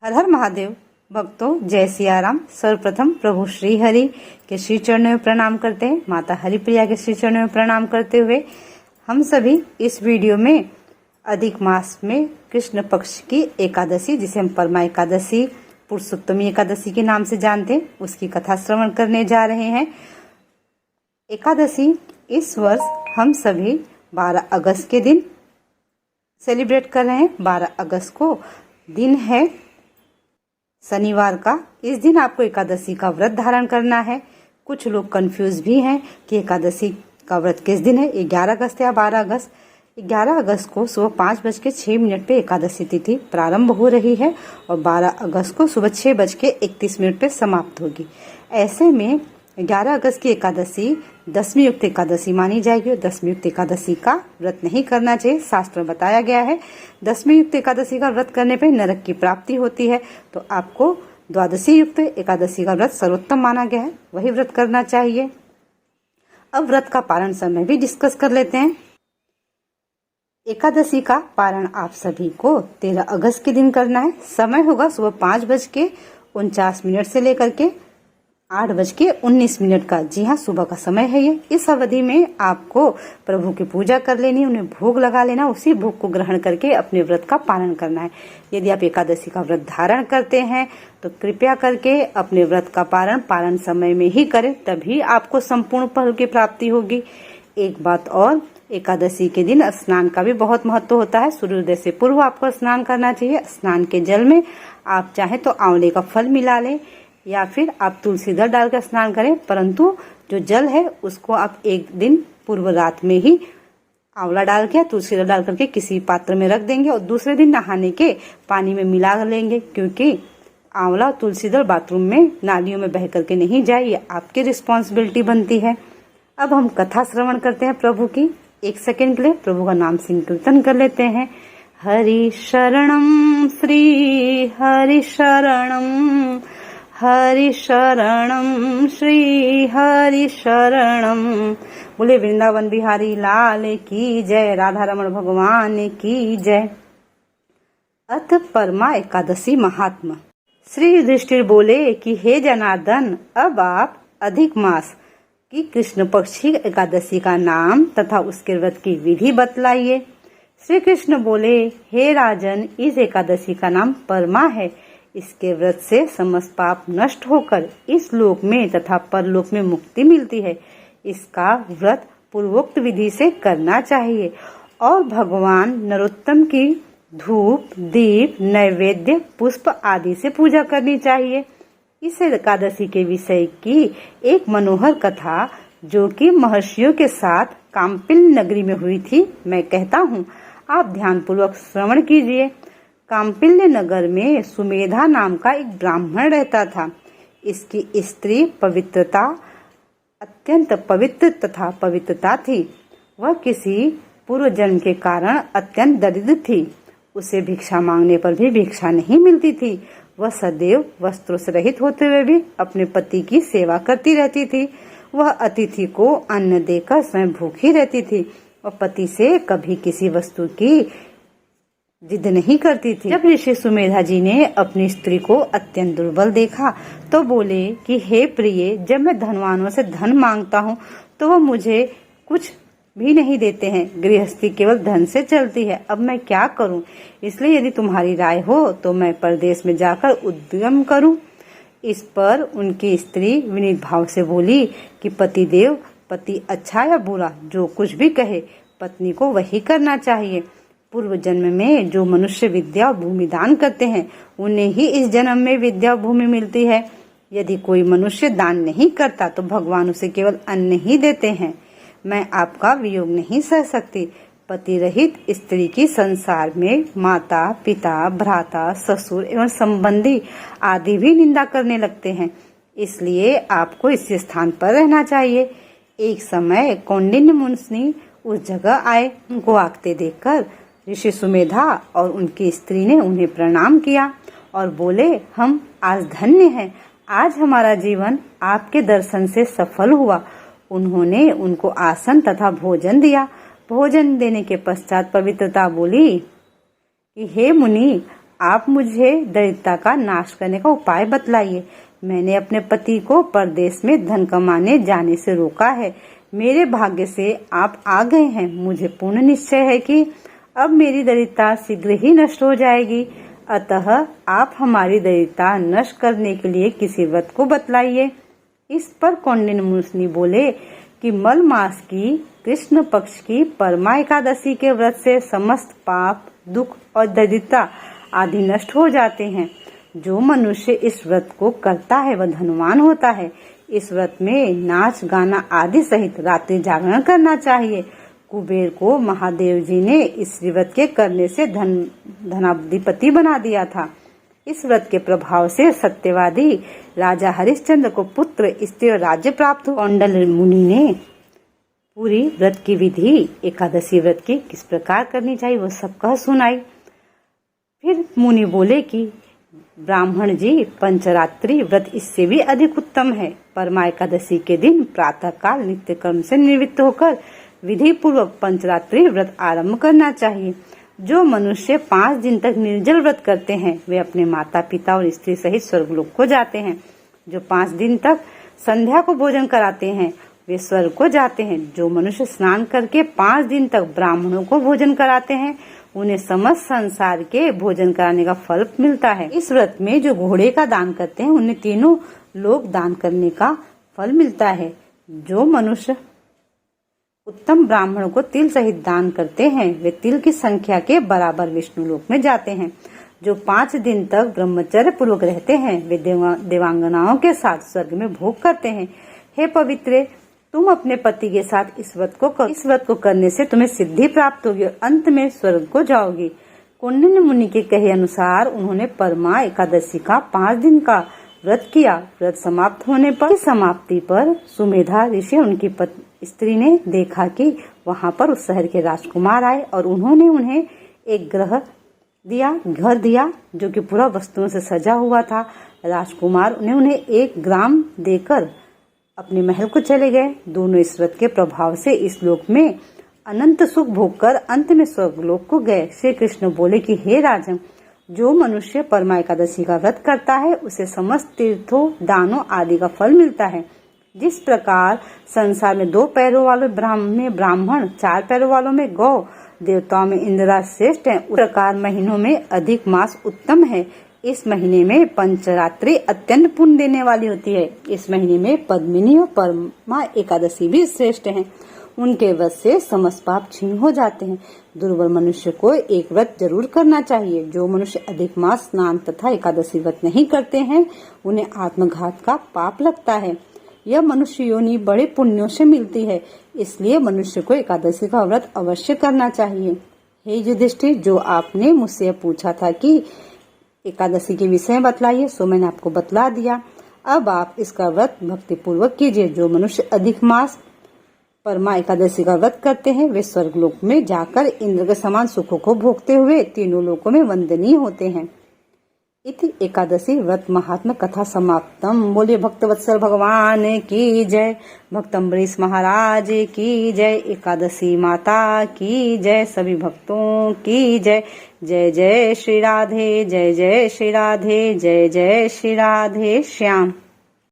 हर हर महादेव। भक्तों, जय सियाराम। सर्वप्रथम प्रभु श्री हरि के श्री चरणों में प्रणाम करते हैं। माता हरिप्रिया के श्री चरणों में प्रणाम करते हुए हम सभी इस वीडियो में अधिक मास में कृष्ण पक्ष की एकादशी, जिसे हम परमा एकादशी, पुरुषोत्तमी एकादशी के नाम से जानते हैं, उसकी कथा श्रवण करने जा रहे हैं। एकादशी इस वर्ष हम सभी 12 अगस्त के दिन सेलिब्रेट कर रहे हैं। 12 अगस्त को दिन है शनिवार का। इस दिन आपको एकादशी का व्रत धारण करना है। कुछ लोग कंफ्यूज भी हैं कि एकादशी का व्रत किस दिन है, 11 अगस्त या 12 अगस्त। 11 अगस्त को सुबह 5:06 पे एकादशी तिथि प्रारंभ हो रही है और 12 अगस्त को सुबह 6:31 पे समाप्त होगी। ऐसे में 11 अगस्त की एकादशी दशमी युक्त एकादशी मानी जाएगी और दशमी युक्त एकादशी का व्रत नहीं करना चाहिए। शास्त्र में बताया गया है दशमी युक्त एकादशी का व्रत करने पर नरक की प्राप्ति होती है, तो आपको द्वादशी युक्त एकादशी का व्रत सर्वोत्तम माना गया है, वही व्रत करना चाहिए। अब व्रत का पारण समय भी डिस्कस कर लेते हैं। एकादशी का पारण आप सभी को 13 अगस्त के दिन करना है। समय होगा सुबह 5:49 से लेकर के 8:19 का। जी हाँ, सुबह का समय है ये। इस अवधि में आपको प्रभु की पूजा कर लेनी, उन्हें भोग लगा लेना, उसी भोग को ग्रहण करके अपने व्रत का पालन करना है। यदि आप एकादशी का व्रत धारण करते हैं तो कृपया करके अपने व्रत का पारण समय में ही करें, तभी आपको संपूर्ण फल की प्राप्ति होगी। एक बात और, एकादशी के दिन स्नान का भी बहुत महत्व होता है। सूर्योदय से पूर्व आपको स्नान करना चाहिए। स्नान के जल में आप चाहे तो आंवले का फल मिला लें या फिर आप तुलसी दल डालकर स्नान करें, परंतु जो जल है उसको आप एक दिन पूर्व रात में ही आंवला डाल के तुलसी दल डाल करके किसी पात्र में रख देंगे और दूसरे दिन नहाने के पानी में मिला लेंगे, क्योंकि आंवला तुलसी दल बाथरूम में नालियों में बह करके नहीं जाए, ये आपकी रिस्पॉन्सिबिलिटी बनती है। अब हम कथा श्रवण करते हैं प्रभु की। 1 सेकेंड के लिए प्रभु का नाम संकीर्तन कर लेते हैं। हरि शरणम श्री हरि शरणम, हरि शरणम श्री हरि शरणम। बोले वृंदावन बिहारी लाल की जय, राधा रमण भगवान की जय। अथ परमा एकादशी महात्मा। श्री युधिष्ठिर बोले कि हे जनार्दन, अब आप अधिक मास की कृष्ण पक्षी एकादशी का नाम तथा उसके व्रत की विधि बतलाइए। श्री कृष्ण बोले, हे राजन, इस एकादशी का नाम परमा है। इसके व्रत से समस्त पाप नष्ट होकर इस लोक में तथा परलोक में मुक्ति मिलती है। इसका व्रत पूर्वोक्त विधि से करना चाहिए और भगवान नरोत्तम की धूप, दीप, नैवेद्य, पुष्प आदि से पूजा करनी चाहिए। इस एकादशी के विषय की एक मनोहर कथा जो कि महर्षियों के साथ काम्पिल नगरी में हुई थी, मैं कहता हूँ, आप ध्यानपूर्वक श्रवण कीजिए। काम्पिल्य नगर में सुमेधा नाम का एक ब्राह्मण रहता था। इसकी स्त्री पवित्रता, अत्यंत पवित्र तथा पवित्रता थी। वह किसी पूर्व जन्म के कारण अत्यंत दरिद्र थी। उसे भिक्षा मांगने पर भी भिक्षा नहीं मिलती थी। वह सदैव वस्त्रों से रहित होते हुए भी अपने पति की सेवा करती रहती थी। वह अतिथि को अन्न देकर स्वयं भूखी रहती थी और पति से कभी किसी वस्तु की जिद नहीं करती थी। जब ऋषि सुमेधा जी ने अपनी स्त्री को अत्यंत दुर्बल देखा तो बोले कि हे प्रिय, जब मैं धनवानों से धन मांगता हूँ तो वह मुझे कुछ भी नहीं देते हैं। गृहस्थी केवल धन से चलती है, अब मैं क्या करूँ? इसलिए यदि तुम्हारी राय हो तो मैं परदेश में जाकर उद्यम करूँ। इस पर उनकी स्त्री विनीत भाव से बोली कि पतिदेव, पति अच्छा या बुरा जो कुछ भी कहे, पत्नी को वही करना चाहिए। पूर्व जन्म में जो मनुष्य विद्या और भूमि दान करते हैं उन्हें ही इस जन्म में विद्या और भूमि मिलती है। यदि कोई मनुष्य दान नहीं करता तो भगवान उसे केवल अन्न ही देते हैं। मैं आपका वियोग नहीं सह सकती। पति रहित स्त्री की संसार में माता, पिता, भ्राता, ससुर एवं संबंधी आदि भी निंदा करने लगते हैं, इसलिए आपको इस स्थान पर रहना चाहिए। एक समय कौंडिन्य मुनि उस जगह आए। उनको आगते देखकर ऋषि सुमेधा और उनकी स्त्री ने उन्हें प्रणाम किया और बोले, हम आज धन्य हैं, आज हमारा जीवन आपके दर्शन से सफल हुआ। उन्होंने उनको आसन तथा भोजन दिया। भोजन देने के पश्चात पवित्रता बोली कि हे मुनि, आप मुझे दरिद्रता का नाश करने का उपाय बतलाइए। मैंने अपने पति को परदेश में धन कमाने जाने से रोका है। मेरे भाग्य से आप आ गए हैं। मुझे पूर्ण निश्चय है कि अब मेरी दरिद्रता शीघ्र ही नष्ट हो जाएगी। अतः आप हमारी दरिद्रता नष्ट करने के लिए किसी व्रत को बतलाइए। इस पर कौंडिन्य मुनि बोले कि मल मास की कृष्ण पक्ष की परमा एकादशी के व्रत से समस्त पाप, दुख और दरिद्रता आदि नष्ट हो जाते हैं। जो मनुष्य इस व्रत को करता है वह धनवान होता है। इस व्रत में नाच गाना आदि सहित रात्रि जागरण करना चाहिए। कुबेर को महादेव जी ने इस व्रत के करने से धनाधिपति बना दिया था। इस व्रत के प्रभाव से सत्यवादी राजा हरिश्चंद्र को पुत्र, स्त्री और राज्य प्राप्त हुआ। कौंडिन्य मुनि ने पूरी व्रत की विधि, एकादशी व्रत की किस प्रकार करनी चाहिए वो सब कह सुनाई। फिर मुनि बोले कि ब्राह्मण जी, पंचरात्रि व्रत इससे भी अधिक उत्तम है। परमा एकादशी के दिन प्रातः काल नित्य कर्म से निवृत्त होकर विधि पूर्वक पंचरात्रि व्रत आरंभ करना चाहिए। जो मनुष्य 5 दिन तक निर्जल व्रत करते हैं वे अपने माता पिता और स्त्री सहित स्वर्गलोक को जाते हैं। जो 5 दिन तक संध्या को भोजन कराते हैं वे स्वर्ग को जाते हैं। जो मनुष्य स्नान करके 5 दिन तक ब्राह्मणों को भोजन कराते हैं उन्हें समस्त संसार के भोजन कराने का फल मिलता है। इस व्रत में जो घोड़े का दान करते हैं उन्हें तीनों लोक दान करने का फल मिलता है। जो मनुष्य उत्तम ब्राह्मण को तिल सहित दान करते हैं वे तिल की संख्या के बराबर विष्णु लोक में जाते हैं। जो 5 दिन तक ब्रह्मचर्य पूर्वक रहते हैं वे देवांगनाओं के साथ स्वर्ग में भोग करते हैं। हे पवित्रे, तुम अपने पति के साथ इस व्रत को करने से तुम्हें सिद्धि प्राप्त होगी और अंत में स्वर्ग को जाओगी। कौंडिन्य मुनि के कहे अनुसार उन्होंने परमा एकादशी का 5 दिन का व्रत किया। व्रत समाप्त होने पर समाप्ति पर सुमेधा ऋषि उनकी स्त्री ने देखा कि वहां पर उस शहर के राजकुमार आए और उन्होंने उन्हें एक घर दिया जो कि पूरा वस्तुओं से सजा हुआ था। राजकुमार ने उन्हें 1 ग्राम देकर अपने महल को चले गए। दोनों इस व्रत के प्रभाव से इस लोक में अनंत सुख भोगकर अंत में स्वर्गलोक को गए। श्री कृष्ण बोले कि हे राजन, जो मनुष्य परमा एकादशी का व्रत करता है उसे समस्त तीर्थों, दानों आदि का फल मिलता है। जिस प्रकार संसार में 2 पैरों वाले ब्राह्मण, 4 पैरों वालों में गौ, देवताओं में इंद्र श्रेष्ठ है, उस प्रकार महीनों में अधिक मास उत्तम है। इस महीने में पंचरात्रि अत्यंत पुण्य देने वाली होती है। इस महीने में पद्मिनी और परमा एकादशी भी श्रेष्ठ हैं। उनके व्रत से समस्त पाप छीन हो जाते हैं। दुर्बल मनुष्य को एक व्रत जरूर करना चाहिए। जो मनुष्य अधिक मास, स्नान तथा एकादशी व्रत नहीं करते हैं उन्हें आत्मघात का पाप लगता है। यह मनुष्य योनि बड़े पुण्यों से मिलती है, इसलिए मनुष्य को एकादशी का व्रत अवश्य करना चाहिए। हे युधिष्ठिर, जो आपने मुझसे पूछा था कि एकादशी के विषय में बतलाइए, सो मैंने आपको बतला दिया। अब आप इसका व्रत भक्ति पूर्वक कीजिए। जो मनुष्य अधिक मास परमा एकादशी का व्रत करते हैं वे स्वर्गलोक में जाकर इंद्र के समान सुखों को भोगते हुए तीनों लोकों में वंदनीय होते हैं। इति एकादशी व्रत महात्म्य कथा समाप्तम। बोलिए भक्तवत्सल भगवान की जय, भक्तम्बरीश महाराज की जय, एकादशी माता की जय, सभी भक्तों की जय। जय जय श्री राधे, जय जय श्री राधे, जय जय श्री राधे श्याम।